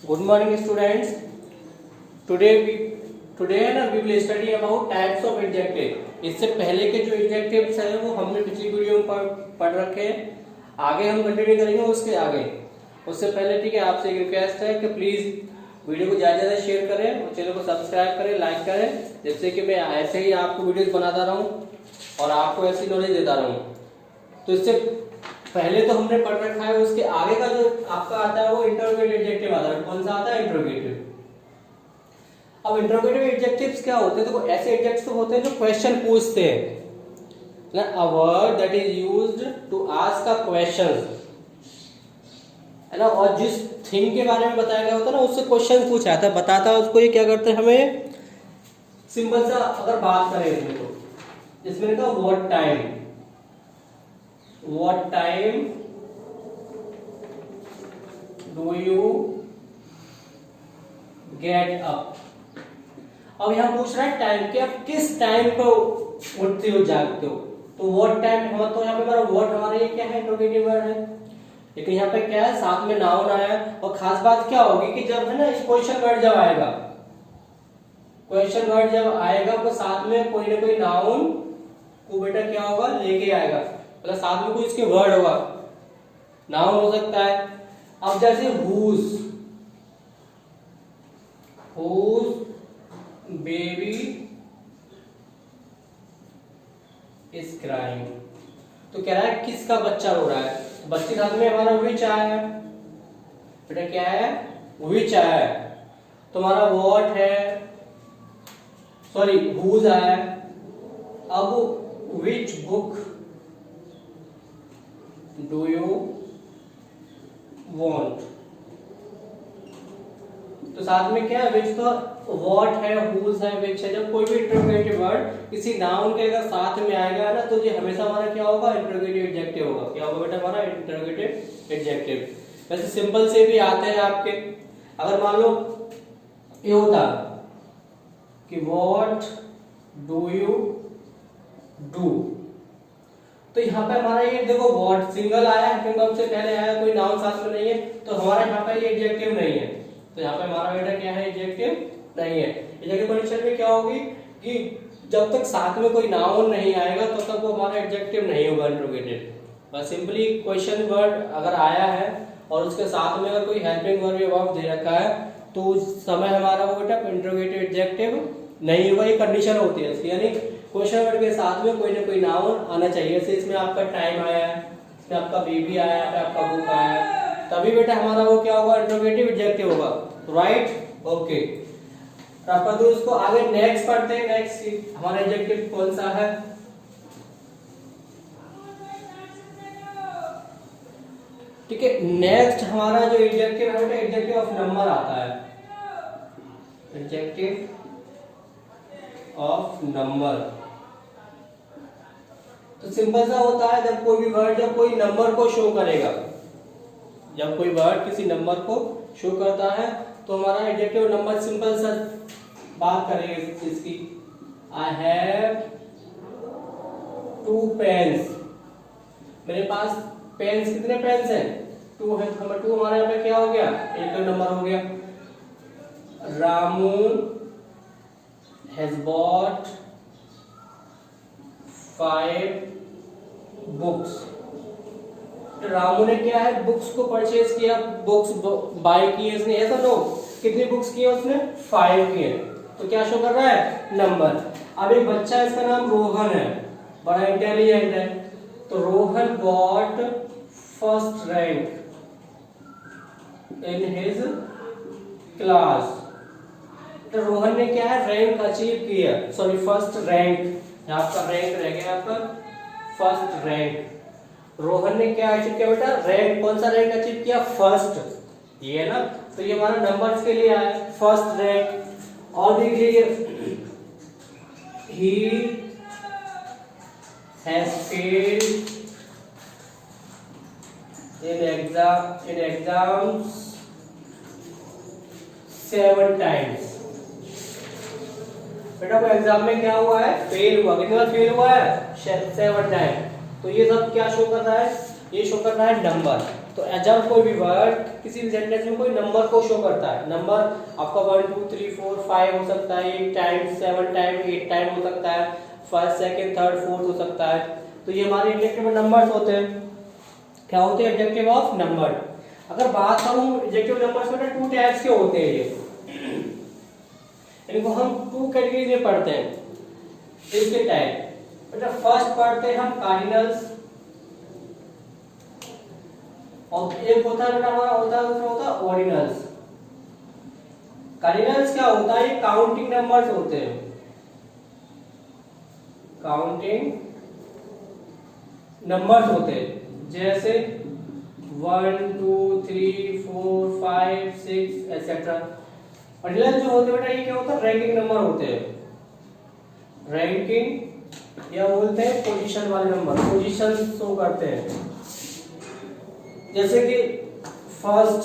Good morning students. Today we will study about types of adjective। इससे पहले के जो एडजेक्टिव्स हैं वो हमने पिछली वीडियो में पढ़ रखे हैं। आगे हम कंटिन्यू करेंगे उसके आगे। उससे पहले ठीक है, आपसे एक रिक्वेस्ट है कि प्लीज वीडियो को ज्यादा ज्यादा शेयर करें और चैनल को सब्सक्राइब करें, लाइक करें, जिससे कि मैं ऐसे ही आपको वीडियोस बनाता रहूं और आपको ऐसी नॉलेज देता रहूं। तो इससे पहले तो हमने पढ़ रखा है, उसके आगे का जो आपका आता है वो इंटरोगेटिव एडजेक्टिव आता है। कौन सा आता है? इंटरोगेटिव। अब इंटरोगेटिव एडजेक्टिव्स क्या होते हैं? देखो, ऐसे एडजेक्टिव्स होते हैं जो क्वेश्चन पूछते हैं। A word that is used to ask a question, है ना। और जिस थिंग के बारे में बताया गया होता है ना, उससे क्वेश्चन पूछा जाता है, बताता है उसको। ये क्या करते हैं? हमें सिंपल सा अगर बात करें इसमें, तो इसमें लिखा what time, what time do you get up। अब यहां पूछ रहा है टाइम कि आप किस टाइम को उठते हो, जागते हो। तो what टाइम हम तो यहां पे हमारा what हमारा ये क्या है? इंट्रोगेटिव वर्ड है। लेकिन यहां पे क्या है? साथ में नाउन आया है। और खास बात क्या होगी कि जब है ना क्वेश्चन वर्ड जब आएगा, क्वेश्चन वर्ड जब आएगा तो साथ में कोई ना कोई नाउन को बेटा क्या होगा? लेके आएगा। मतलब साथ में कोई इसके वर्ड होगा, नाउन हो सकता है। अब जैसे whose baby is crying, तो कह रहा है किसका बच्चा रो रहा है। बच्चे साथ में हमारा which आया है बेटा, क्या है? which आया है। तो हमारा what है, सॉरी whose आया है। अब which book do you want, तो साथ में क्या है? which तो what है, whose है, which है। जब कोई भी इंटरोगेटिव वर्ड किसी नाउन के अगर साथ में आएगा ना, तो ये हमेशा हमारा क्या होगा? इंटरोगेटिव एडजेक्टिव होगा। क्या होगा बेटा? हमारा इंटरोगेटिव एडजेक्टिव। वैसे सिंपल से भी आते हैं आपके। अगर मान लो ये होता कि what do you do, तो यहाँ पे हमारा ये देखो व्हाट सिंगल आया है, वर्ब से पहले आया, कोई नाउन साथ में नहीं है, तो हमारा यहाँ पे ये एडजेक्टिव नहीं है। तो यहाँ पे हमारा बेटा क्या है? एडजेक्टिव नहीं है। एडजेक्टिव कंडीशन में क्या होगी कि जब तक साथ में कोई नाउन नहीं आएगा तब तक वो हमारा एडजेक्टिव नहीं होगा इंट्रोगेटिव। बस सिंपली क्वेश्चन वर्ड अगर आया है और उसके साथ में अगर कोई हेल्पिंग वर्ब या वर्ब दे रखा है, तो उस समय हमारा वो बेटा इंट्रोगेटिव एडजेक्टिव नहीं होगा। ये कंडीशन होती है इसकी, यानी क्वेश्चन वर्ड के साथ में कोई ना कोई नाउन आना चाहिए। जैसे इसमें आपका टाइम आया है, इसमें आपका बेबी आया है, आपका बुक आया है, तभी बेटा हमारा वो क्या होगा? इंट्रोगेटिव एडजेक्टिव होगा। Right, okay. आपका तो इसको आगे नेक्स्ट पढ़ते हैं। नेक्स्ट हमारा एडजेक्टिव कौन सा है? ठीक है, नेक्स्ट हमारा जो एडजेक्टिव है बेटा, एडजेक्टिव ऑफ नंबर आता है। एडजेक्टिव ऑफ नंबर तो सिंपल सा होता है, जब कोई भी वर्ड जब कोई नंबर को शो करेगा, जब कोई वर्ड किसी नंबर को शो करता है, तो हमारा एडजेक्टिव नंबर सिंपल सा बात करेंगे इस चीज की। आई हैव 2 पेन्स, मेरे पास पेन्स कितने पेन्स हैं? 2 है। नंबर 2 हमारे यहाँ पे क्या हो गया? एक नंबर हो गया। रामू has bought 5 books, तो रामू ने क्या है? बुक्स को परचेज किया, बुक्स बाय किए उसने, ऐसा नो। कितनी बुक्स किए उसने? 5 किए। तो क्या शो कर रहा है? नंबर। अब एक बच्चा है, इसका नाम रोहन है, बड़ा इंटेलिजेंट है, तो Rohan got first rank in his class. तो रोहन ने क्या है? रैंक अचीव किया, सॉरी फर्स्ट रैंक। आपका रैंक रह गया, आपका फर्स्ट रैंक। रोहन ने क्या अचीव किया बेटा? रैंक। कौन सा रैंक अचीव किया? फर्स्ट। ये है ना, तो ये हमारा नंबर्स के लिए आया, फर्स्ट रैंक। और देख लीजिए, he has failed in exams 7 times. बेटा वो एग्जाम में क्या हुआ है? फेल हुआ। कितनी बार फेल हुआ है? 7 टाइम। तो ये सब क्या शो कर रहा है? ये शो कर रहा है नंबर। तो जब कोई भी वर्ड किसी भी सेंटेंस में कोई नंबर को शो करता है, नंबर आपका 1 2 3 4 5 हो सकता है, 8 टाइम 7 टाइम 8 टाइम हो सकता है, फर्स्ट सेकंड थर्ड फोर्थ हो सकता है, तो ये हमारे एडजेक्टिव नंबर्स होते हैं। क्या होते हैं? Adjective of number. अगर बात करूं एडजेक्टिव नंबर्स में, टू टाइप्स के होते हैं ये, इनको हम टू कैटेगरी में पढ़ते हैं। इसके टाइप बेटा फर्स्ट पढ़ते हैं हम कार्डिनल्स, और एक होता है बेटा हमारा होता है, दूसरा होता है ऑर्डिनल्स। कार्डिनल्स क्या होता है? ये काउंटिंग नंबर्स होते हैं, काउंटिंग नंबर्स होते हैं, जैसे 1 2 3 4 5 6 एटसेट्रा। ऑर्डिनल्स जो होते हैं बेटा ये क्या होता है? रैंकिंग नंबर होते हैं, रैंकिंग या बोलते हैं पोजीशन वाले नंबर, पोजीशन शो करते हैं, जैसे कि फर्स्ट,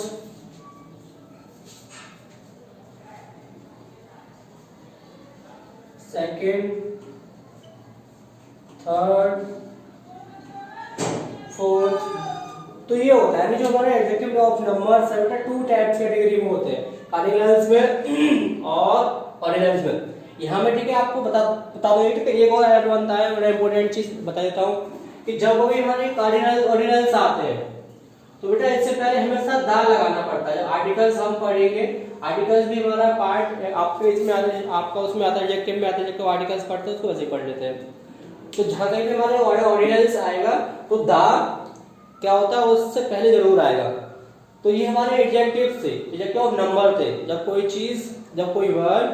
सेकंड, थर्ड, फोर्थ। तो ये होता है जो हमारे एडजेक्टिव ऑफ नंबर्स है बेटा टू टाइप्स कैटेगरी में होते हैं, कार्डिनल्स में और ऑर्डिनल्स में। यहाँ में ठीक है आपको बता दो, एक और ऐड बनता है, बड़ा इंपॉर्टेंट चीज बता देता हूँ कि जब भी हमारे कार्डिनल ऑर्डिनल्स आते हैं तो बेटा इससे पहले हमेशा दा लगाना पड़ता है। जब आर्टिकल्स हम पढ़ेंगे, आर्टिकल्स भी हमारा पार्ट आपके इसमें आता है, आपका उसमें आता है एडजेक्टिव में आता है, जब आर्टिकल्स पढ़ते हैं उसको वैसे ही पढ़ लेते हैं। तो जहां कहीं भी हमारे ऑर्डिनल्स आएगा तो दा क्या होता है उससे पहले जरूर आएगा। तो ये हमारे एडजेक्टिव थे, एडजेक्टिव ऑफ नंबर थे। जब कोई चीज, जब कोई वर्ड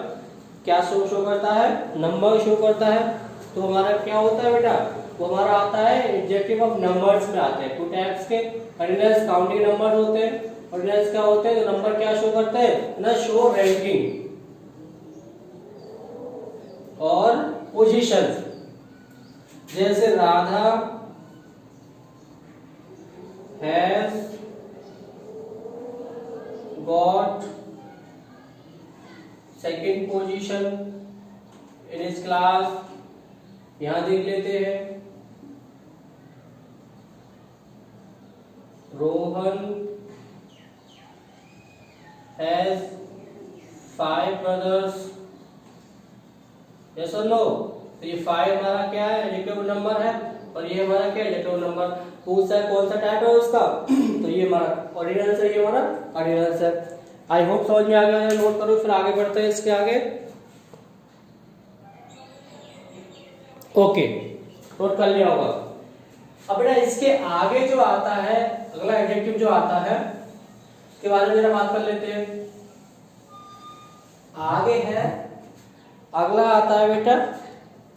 क्या शो करता है? नंबर शो करता है, तो हमारा क्या होता है बेटा? वो हमारा आता है एडजेक्टिव ऑफ नंबर्स में आते हैं। टू टाइप्स के, ऑर्डिनल्स काउंटिंग नंबर होते हैं, ऑर्डिनल्स क्या होते हैं? तो नंबर क्या शो करते हैं ना? शो रैंकिंग और पोजीशन। जैसे Radha has got second position in his class. यहां देख लेते हैं, रोहन हैज 5 brothers। यस और नो? तो ये 5 हमारा क्या है? एडजेक्टिव नंबर है, और ये हमारा क्या है? Adjective number. पूछता है कौन सा टाइप है उसका तो ये हमारा ऑर्डिनल्स है, ये हमारा ऑर्डिनल्स है। आई होप समझ में आ गया, नोट करो, फिर आगे बढ़ते हैं इसके आगे। ओके, नोट कर लिया होगा। अब बेटा इसके आगे जो आता है, अगला एडजेक्टिव जो आता है के बारे में जरा बात कर लेते हैं। आगे है, अगला आता है बेटा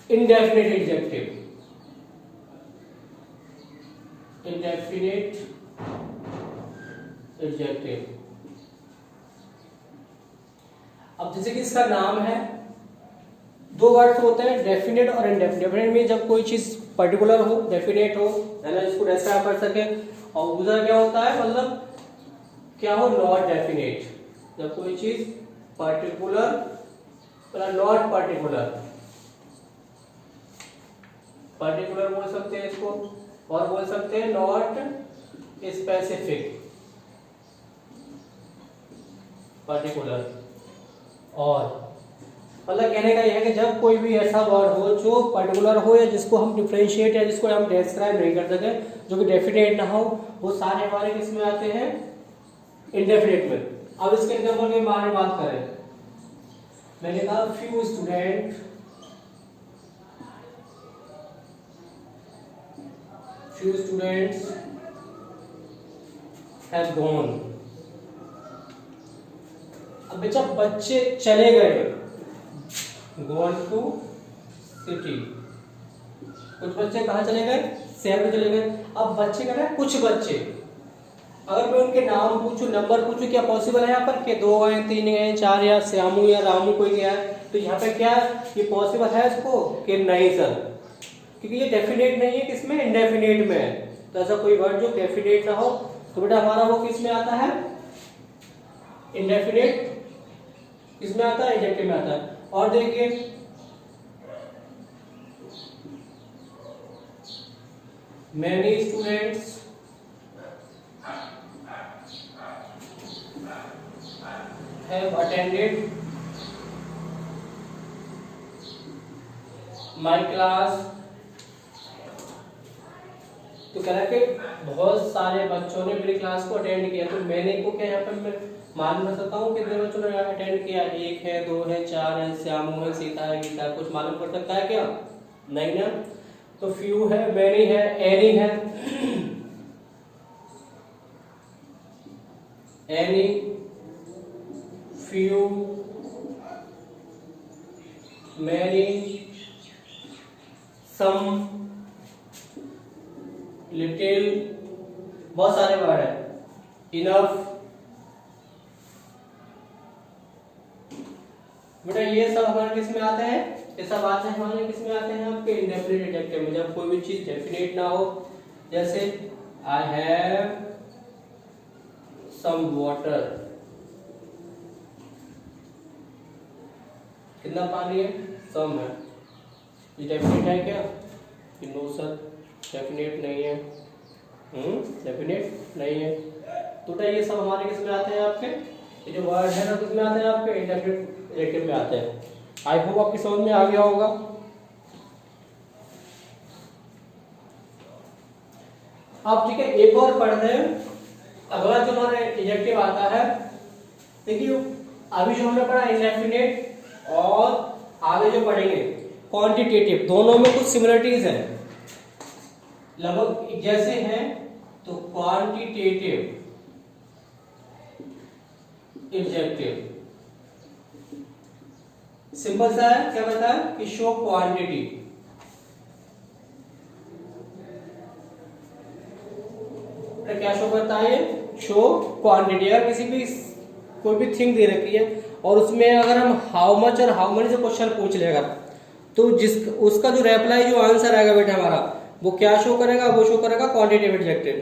इंडेफिनिट एडजेक्टिव। Indefinite adjective. अब जैसे कि इसका नाम है, दो वर्ड्स होते हैं डेफिनेट और इनडेफिनेट। डेफिनेट में जब कोई चीज पर्टिकुलर हो, डेफिनेट हो, है ना, इसको डिस्क्राइब कर सके। और दूसरा क्या होता है, मतलब क्या हो? Not definite. जब कोई चीज पर्टिकुलर मतलब नॉट पर्टिकुलर, पर्टिकुलर बोल सकते हैं इसको, और बोल सकते हैं नॉट स्पेसिफिक। पर्टिकुलर और मतलब कहने का यह है कि जब कोई भी ऐसा वर्ड हो जो पर्टिकुलर हो या जिसको हम डिफरेंशिएट या जिसको हम डिस्क्राइब नहीं कर सके, जो कि डेफिनेट ना हो, वो सारे हमारे किस में आते हैं? इंडेफिनेट में। अब इसके एग्जांपल के बारे में बात करें, मैंने कहा फ्यू स्टूडेंट्स हैव गॉन। अब बेटा बच्चे चले गए, गॉन टू सिटी। कुछ बच्चे कहाँ चले गए? शहर में चले गए। अब बच्चे का ना कुछ बच्चे, अगर मैं उनके नाम पूछूं, नंबर पूछूं, क्या पॉसिबल है यहाँ पर कि 2 गए, 3 गए, 4 या श्यामू या रामू कोई गया है? तो यहाँ पे क्या ये पॉसिबल है इसको कि नहीं सर, क्योंकि ये डेफिनेट नहीं है, किसमें? इंडेफिनेट में है। तो ऐसा कोई वर्ड जो डेफिनेट ना हो तो बेटा हमारा वो किस में आता है? इंडेफिनेट। किसमें आता है? एडजेक्टिव में आता है। और देखिए many students have attended my class. तो कह रहा है कि बहुत सारे बच्चों ने मेरी क्लास को अटेंड किया। तो मैंने को क्या यहाँ पर मैं मालूम कर सकता हूँ कितने बच्चों ने अटेंड किया? 1 है, 2 है, 4 है, श्यामू है, सीता है, गीता है। कुछ मालूम कर सकता है क्या? नहीं ना। तो फ्यू है, मैनी है, एनी है, एनी, फ्यू, मैनी, सम, लिटिल, बहुत सारे वर्ड है। इनफ। बेटा ये सब हमारे किस में आते हैं? ये सब आते हैं हमारे किस में आते हैं? आपके इंडेफिनिट एडजेक्टिव में। जब कोई भी चीज डेफिनेट ना हो, जैसे आई हैव सम वाटर, कितना पानी है? सम है। ये डेफिनेट है क्या? नो सर, डेफिनेट नहीं है। डेफिनेट नहीं है। तो ये सब हमारे किस में आते हैं? आपके ये जो वर्ड है ना किस में आते हैं? आपके इंडेफिनिट एडजेक्टिव में आते हैं। आई होप आपकी समझ में आ गया होगा। अब ठीक है, एक और पढ़ रहे हैं। अगला जो हमारा एडजेक्टिव आता है, देखिए अभी जो हमने पढ़ा इंडेफिनिट और आगे जो पढ़ेंगे क्वांटिटेटिव, दोनों में कुछ सिमिलरिटीज है, लगभग जैसे हैं। तो क्वांटिटेटिव एडजेक्टिव सिंपल सा है, क्या कहता है कि शो क्वांटिटी। क्या शो करता है? Show quantity. अगर किसी भी कोई भी थिंग दे रखी है और उसमें अगर हम हाउ मच और हाउ मनी से क्वेश्चन पूछ लेगा, तो उसका जो रिप्लाई जो आंसर आएगा बेटा हमारा, वो क्या शो करेगा? वो शो करेगा क्वांटिटेटिव एडजेक्टिव।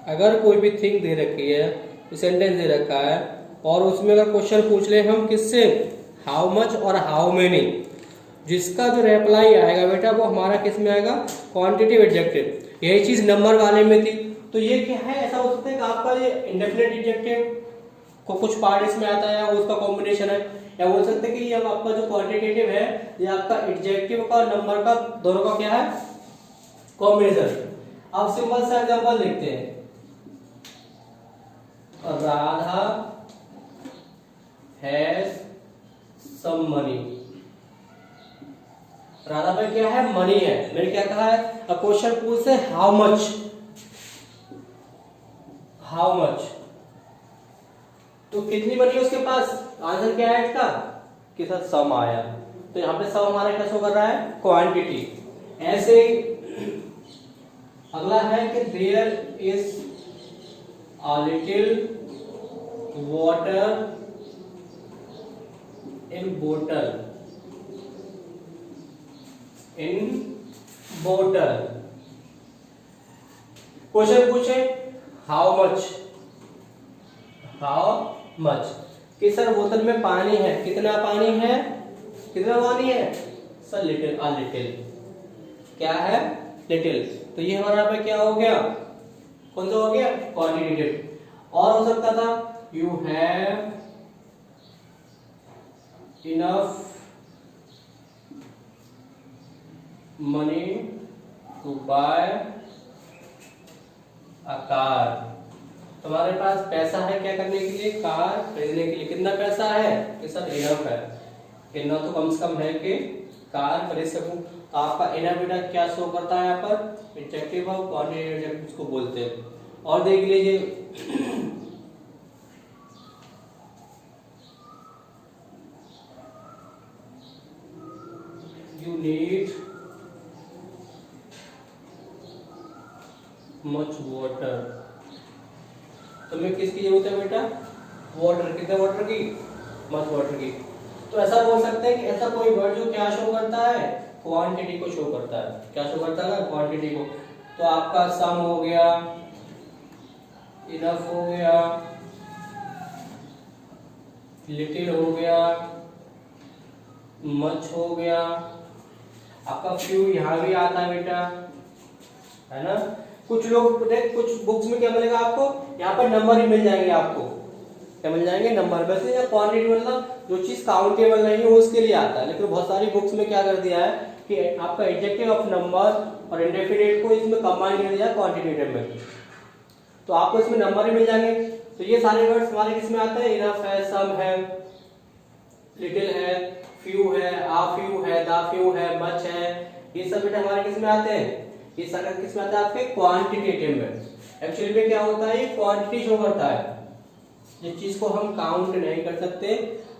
अगर कोई भी थिंग दे रखी है, सेंटेंस दे रखा है और उसमें अगर क्वेश्चन पूछ ले हम किससे, हाउ मच और हाउ मेनी, जिसका जो रिप्लाई आएगा बेटा वो हमारा किस में आएगा? Quantitative adjective. यही चीज नंबर वाले में थी। तो ये क्या है? ऐसा हो सकता है कि आपका ये इंडेफिनिट एडजेक्टिव को कुछ पार्ट इसमें आता है और उसका कॉम्बिनेशन है, या बोल सकते हैं कि ये आपका जो क्वांटिटेटिव है ये आपका एडजेक्टिव का नंबर का दोनों का क्या है? कॉम्बिनेशन। अब सिंपल सा एग्जांपल देखते हैं। Radha has some money. Radha पे क्या है? मनी है। मैंने क्या कहा है? अ क्वेश्चन पूछ से हाउ मच, हाउ मच, तो कितनी मनी है उसके पास? आंसर क्या है इसका? कि सर सम आया। तो यहाँ पे सम हमारा क्या शो कर रहा है? क्वांटिटी। ऐसे अगला है कि there is a little water in बोतल, इन बोतल। क्वेश्चन पूछे हाउ मच, हाउ मच, कि सर बोतल में पानी है, कितना पानी है? कितना पानी है? Sir little, a little. क्या है? लिटिल। तो ये हमारा पे क्या हो गया? कौन सा हो गया? क्वांटिटेटिव। और हो सकता था you have enough money to buy a car. तुम्हारे पास पैसा है क्या करने के लिए? कार खरीदने के लिए। कितना पैसा है? कि सर इनफ है। इतना तो कम से कम है कि कार खरीद सकूं। तो आपका इनफ बेटा क्या शो करता है यहाँ पर? एडजेक्टिव और क्वांटिटेटिव एडजेक्टिव उसको बोलते हैं। और देख लीजिए you need much water। तुम्हें किसकी जरूरत है बेटा? वाटर। कितने वाटर की? मच वाटर की। तो ऐसा बोल सकते हैं कि ऐसा कोई वर्ड जो क्या शो करता है? क्वांटिटी को शो करता है। क्या शो करता है? क्वांटिटी को। तो आपका सम हो गया, इनफ हो गया, लिटिल हो गया, मच हो गया। आपका फ्यू यहाँ भी आता है बेटा, है ना। कुछ लोग कुछ बुक्स में क्या मिलेगा आपको? यहाँ पर नंबर ही मिल जाएंगे आपको। क्या मिल जाएंगे, नंबर। वैसे या क्वांटिटी मतलब जो चीज काउंटेबल नहीं है वो उसके लिए आता है, लेकिन बहुत सारी बुक्स में क्या कर दिया है कि आपका एडजेक्टिव ऑफ नंबर और इंडेफिनिट को इसमें कंबाइन कर दिया क्वांटिटेटिव में, तो आपको इसमें नंबर ही मिल जाएंगे। तो ये सारे वर्ड्स हमारे किसमें आते हैं, इनफ है, सम है, लिटिल है, फ्यू है, आ फ्यू है, दा फ्यू है, मच है, ये सब बेटा हमारे किसमें आते हैं, ये सारा किसमें आता है आपके क्वांटिटेटिव में। एक्चुअली में क्या होता है, ये क्वांटिटी शो करता है, जिस चीज को हम काउंट नहीं कर सकते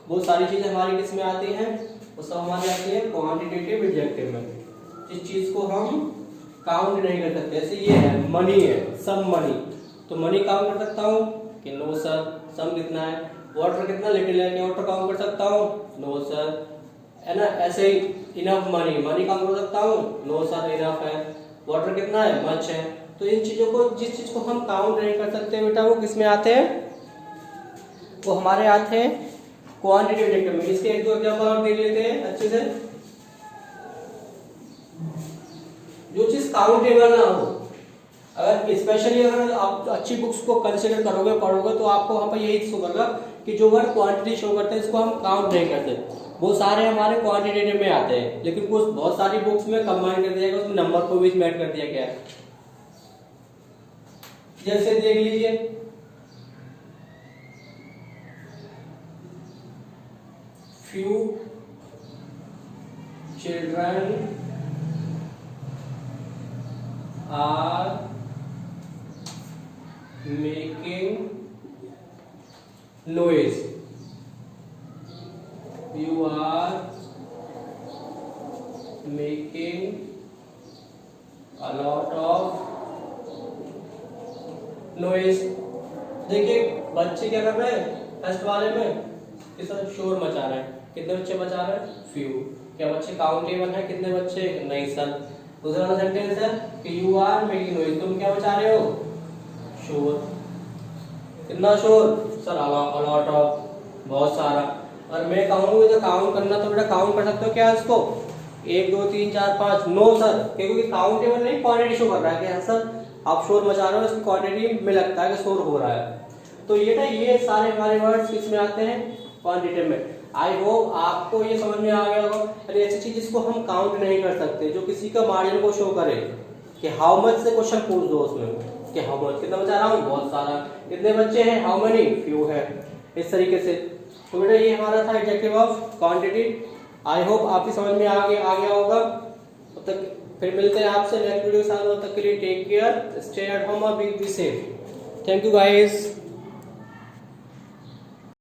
वो सारी चीजें हमारी किसमें आती हैं, वो सब हमारी आती है क्वांटिटेटिव एडजेक्टिव में। जिस चीज को हम काउंट नहीं कर सकते, जैसे ये है मनी है, सम मनी, तो मनी काउंट कर सकता हूँ कि नो सर, सम कितना है, वाटर कितना लिटिल है, क्या वाटर काउंट कर सकता हूँ, नो सर, है ना। ऐसे ही इनफ मनी, मनी काउंट कर सकता हूँ, नो सर इनफ है, वाटर कितना है, मच है। तो इन चीजों को, जिस चीज को हम काउंट नहीं कर सकते बेटा वो किसमें आते हैं, वो हमारे आते हैं क्वांटिटेटिव एडजेक्टिव में। इसके एक दो एग्जांपल और देख लेते हैं अच्छे से। जो चीज काउंटेबल ना हो, अगर स्पेशली अगर आप अच्छी बुक्स को कंसीडर करोगे, पढ़ोगे, तो आपको वहां पर यही शो करेगा कि जो वर्ड क्वांटिटी शो करते हैं इसको हम काउंट नहीं करते, वो सारे हमारे क्वांटिटेटिव में आते हैं। लेकिन कुछ बहुत सारी बुक्स में कंबाइन कर दिया गया, उसमें नंबर को भी ऐड कर दिया गया है। जैसे देख लीजिए, few children are making noise. You are making a lot of noise. देखिए बच्चे क्या कर रहे हैं, फर्स्ट वाले में किस तरह शोर मचा रहे हैं, कितने बच्चे मचा रहे हैं, फ्यू। क्या बच्चे काउंटेबल है, कितने बच्चे, नहीं सर। दूसरा वाला सेंटेंस है कि यू आर मेकिंग नॉइज, तुम क्या मचा रहे हो, शोर। कितना शोर, सर अ लॉट ऑफ, बहुत सारा। और मैं कहूँगा तो काउंट करना, तो बेटा काउंट कर सकते हो क्या इसको, 1 2 3 4 5, नो सर, क्योंकि काउंटेबल नहीं, क्वांटिटी शो कर रहा है कि हाँ सर आप शोर मचा रहे हो, इसकी क्वांटिटी में लगता है कि शोर हो रहा है। तो ये सारे हमारे वर्ड्स किसमें आते हैं, क्वांटिटेटिव में। आई होप आपको ये समझ में आ गया होगा। अरे ऐसी चीज जिसको हम काउंट नहीं कर सकते, जो किसी का मार्जिन को शो करे कि हाउ मच से क्वेश्चन पूछ दो उसमें कि हाउ मच, कितना बचा रहा हूँ, बहुत सारा, कितने बच्चे हैं, हाउ मेनी, फ्यू है, इस तरीके से। तो बेटा ये हमारा था adjective of quantity. I hope आपकी समझ में आ गया होगा। तब तक फिर मिलते हैं आपसे नेक्स्ट वीडियो के साथ, तब तक के लिए take care, stay at home और be safe. Thank you guys.